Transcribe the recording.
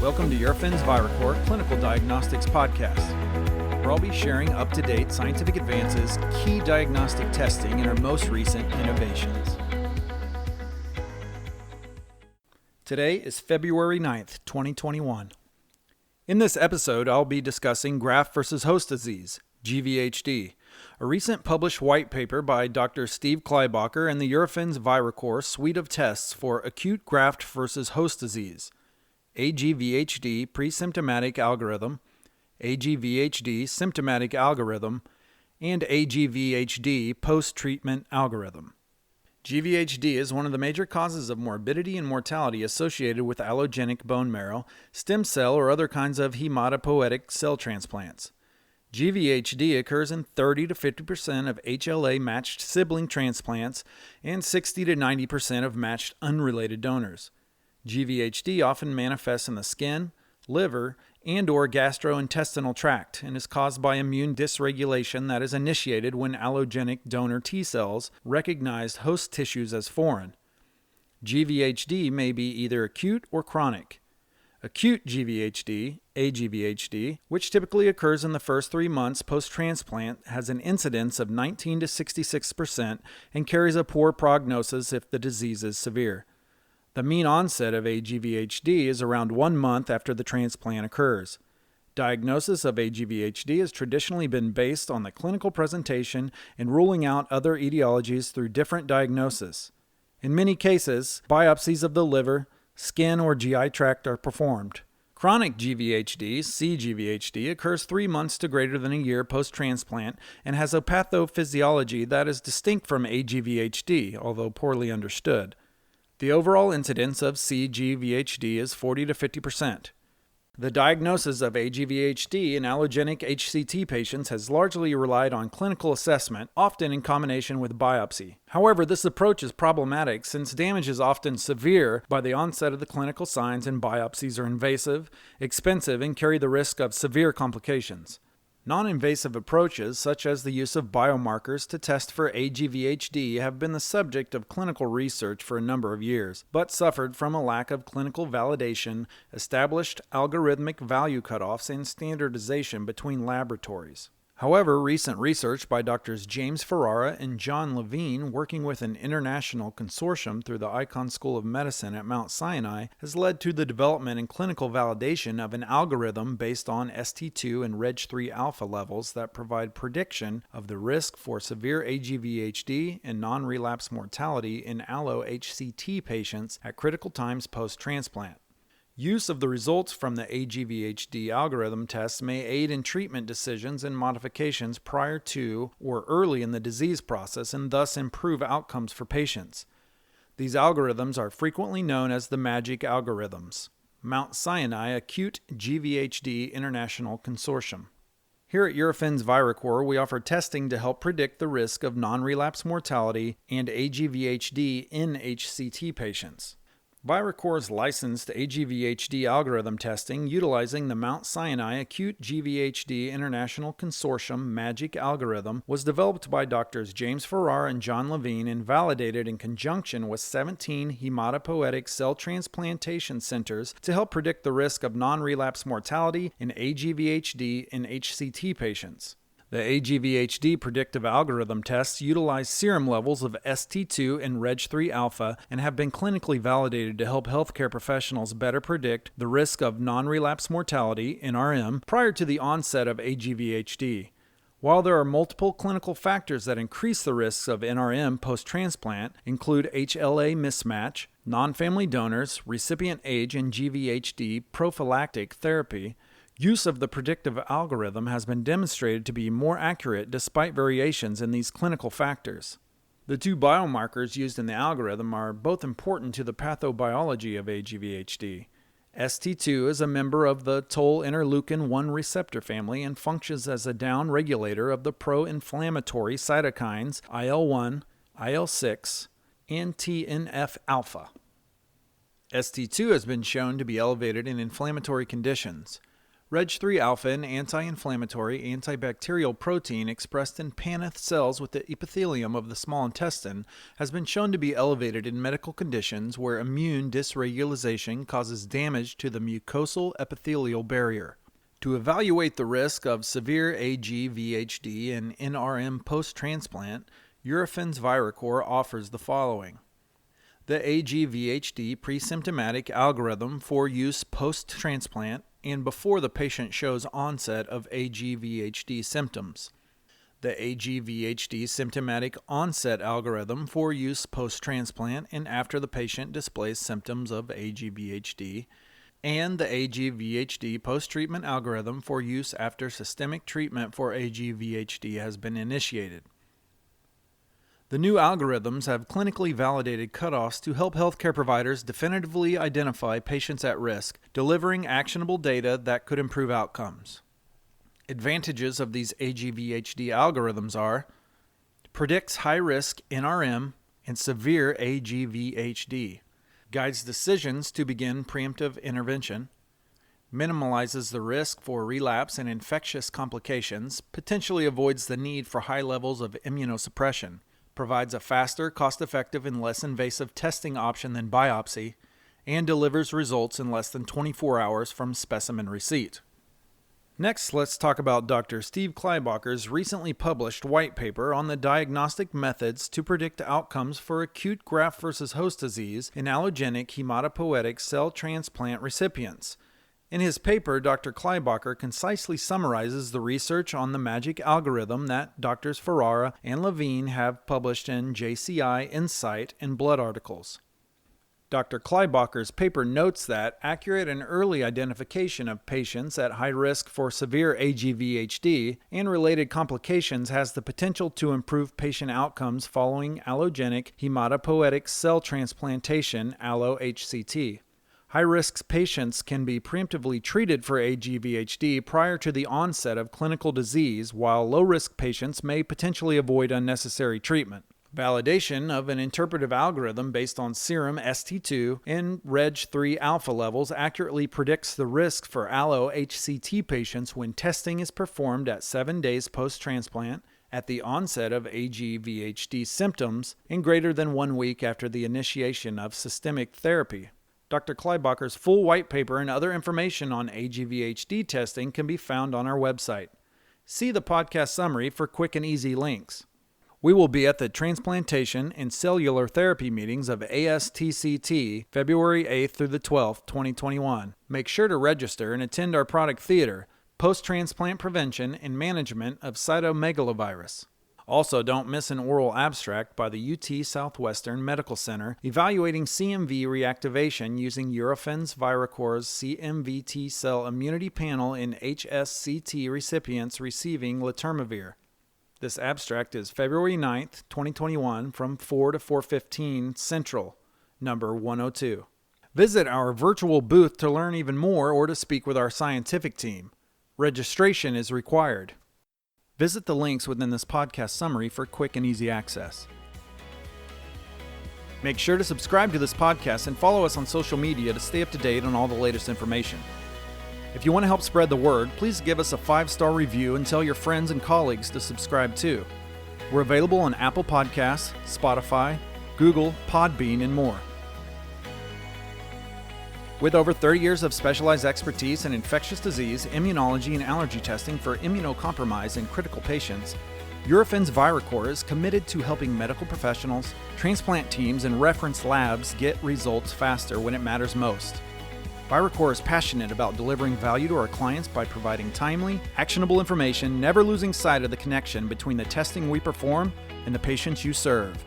Welcome to Eurofins Viracor Clinical Diagnostics Podcast, where I'll be sharing up-to-date scientific advances, key diagnostic testing, and our most recent innovations. Today is February 9th, 2021. In this episode, I'll be discussing Graft Versus Host Disease, GVHD, a recent published white paper by Dr. Steve Kleibacher and the Eurofins Viracor suite of tests for acute graft versus host disease, aGVHD pre-symptomatic algorithm, aGVHD symptomatic algorithm, and aGVHD post-treatment algorithm. GVHD is one of the major causes of morbidity and mortality associated with allogenic bone marrow, stem cell, or other kinds of hematopoietic cell transplants. GVHD occurs in 30 to 50% of HLA-matched sibling transplants and 60 to 90% of matched unrelated donors. GVHD often manifests in the skin, liver, and/or gastrointestinal tract and is caused by immune dysregulation that is initiated when allogenic donor T cells recognize host tissues as foreign. GVHD may be either acute or chronic. Acute GVHD, aGVHD, which typically occurs in the first 3 months post-transplant, has an incidence of 19 to 66% and carries a poor prognosis if the disease is severe. The mean onset of aGVHD is around 1 month after the transplant occurs. Diagnosis of aGVHD has traditionally been based on the clinical presentation and ruling out other etiologies through different diagnosis. In many cases, biopsies of the liver, skin, or GI tract are performed. Chronic GVHD, cGVHD, occurs 3 months to greater than a year post-transplant and has a pathophysiology that is distinct from aGVHD, although poorly understood. The overall incidence of cGVHD is 40 to 50%. The diagnosis of aGVHD in allogenic HCT patients has largely relied on clinical assessment, often in combination with biopsy. However, this approach is problematic since damage is often severe by the onset of the clinical signs and biopsies are invasive, expensive, and carry the risk of severe complications. Non-invasive approaches, such as the use of biomarkers to test for aGVHD, have been the subject of clinical research for a number of years, but suffered from a lack of clinical validation, established algorithmic value cutoffs, and standardization between laboratories. However, recent research by Drs. James Ferrara and John Levine, working with an international consortium through the Icahn School of Medicine at Mount Sinai, has led to the development and clinical validation of an algorithm based on ST2 and Reg3 alpha levels that provide prediction of the risk for severe aGVHD and non-relapse mortality in allo-HCT patients at critical times post-transplant. Use of the results from the aGVHD algorithm tests may aid in treatment decisions and modifications prior to or early in the disease process and thus improve outcomes for patients. These algorithms are frequently known as the MAGIC algorithms. Mount Sinai Acute GVHD International Consortium. Here at Eurofins Viracor, we offer testing to help predict the risk of non-relapse mortality and aGVHD in HCT patients. Viracor's licensed aGVHD algorithm testing utilizing the Mount Sinai Acute GVHD International Consortium MAGIC algorithm was developed by Drs. James Ferrara and John Levine and validated in conjunction with 17 hematopoietic cell transplantation centers to help predict the risk of non-relapse mortality in aGVHD in HCT patients. The aGVHD predictive algorithm tests utilize serum levels of ST2 and Reg3 alpha and have been clinically validated to help healthcare professionals better predict the risk of non-relapse mortality, NRM, prior to the onset of aGVHD. While there are multiple clinical factors that increase the risks of NRM post-transplant, include HLA mismatch, non-family donors, recipient age, and GVHD prophylactic therapy, use of the predictive algorithm has been demonstrated to be more accurate despite variations in these clinical factors. The two biomarkers used in the algorithm are both important to the pathobiology of aGVHD. ST2 is a member of the toll-interleukin-1 receptor family and functions as a down regulator of the pro-inflammatory cytokines IL-1, IL-6, and TNF-alpha. ST2 has been shown to be elevated in inflammatory conditions. Reg3 alpha, an anti-inflammatory antibacterial protein expressed in Paneth cells with the epithelium of the small intestine, has been shown to be elevated in medical conditions where immune dysregulation causes damage to the mucosal epithelial barrier. To evaluate the risk of severe aGVHD and NRM post-transplant, Eurofins Viracor offers the following. The aGVHD pre-symptomatic algorithm for use post-transplant and before the patient shows onset of aGVHD symptoms. The aGVHD symptomatic onset algorithm for use post-transplant and after the patient displays symptoms of aGVHD, and the aGVHD post-treatment algorithm for use after systemic treatment for aGVHD has been initiated. The new algorithms have clinically validated cutoffs to help healthcare providers definitively identify patients at risk, delivering actionable data that could improve outcomes. Advantages of these aGVHD algorithms are: predicts high-risk NRM and severe aGVHD, guides decisions to begin preemptive intervention, minimalizes the risk for relapse and infectious complications, potentially avoids the need for high levels of immunosuppression, provides a faster, cost-effective, and less invasive testing option than biopsy, and delivers results in less than 24 hours from specimen receipt. Next, let's talk about Dr. Steve Kleiboker's recently published white paper on the diagnostic methods to predict outcomes for acute graft versus host disease in allogeneic hematopoietic cell transplant recipients. In his paper, Dr. Kleiboker concisely summarizes the research on the magic algorithm that Drs. Ferrara and Levine have published in JCI Insight and Blood articles. Dr. Kleiboker's paper notes that accurate and early identification of patients at high risk for severe aGVHD and related complications has the potential to improve patient outcomes following allogenic hematopoietic cell transplantation (allo-HCT). High-risk patients can be preemptively treated for aGVHD prior to the onset of clinical disease, while low-risk patients may potentially avoid unnecessary treatment. Validation of an interpretive algorithm based on serum ST2 and Reg3 alpha levels accurately predicts the risk for allo-HCT patients when testing is performed at 7 days post-transplant, at the onset of aGVHD symptoms, and greater than 1 week after the initiation of systemic therapy. Dr. Kleiboker's full white paper and other information on aGVHD testing can be found on our website. See the podcast summary for quick and easy links. We will be at the Transplantation and Cellular Therapy meetings of ASTCT February 8th through the 12th, 2021. Make sure to register and attend our product theater, Post-Transplant Prevention and Management of Cytomegalovirus. Also, don't miss an oral abstract by the UT Southwestern Medical Center evaluating CMV reactivation using Eurofins Viracor's CMV T cell immunity panel in HSCT recipients receiving letermovir. This abstract is February 9th, 2021 from 4 to 4:15 Central, number 102. Visit our virtual booth to learn even more or to speak with our scientific team. Registration is required. Visit the links within this podcast summary for quick and easy access. Make sure to subscribe to this podcast and follow us on social media to stay up to date on all the latest information. If you want to help spread the word, please give us a 5-star review and tell your friends and colleagues to subscribe too. We're available on Apple Podcasts, Spotify, Google, Podbean, and more. With over 30 years of specialized expertise in infectious disease, immunology, and allergy testing for immunocompromised and critical patients, Eurofins Viracor is committed to helping medical professionals, transplant teams, and reference labs get results faster when it matters most. Viracor is passionate about delivering value to our clients by providing timely, actionable information, never losing sight of the connection between the testing we perform and the patients you serve.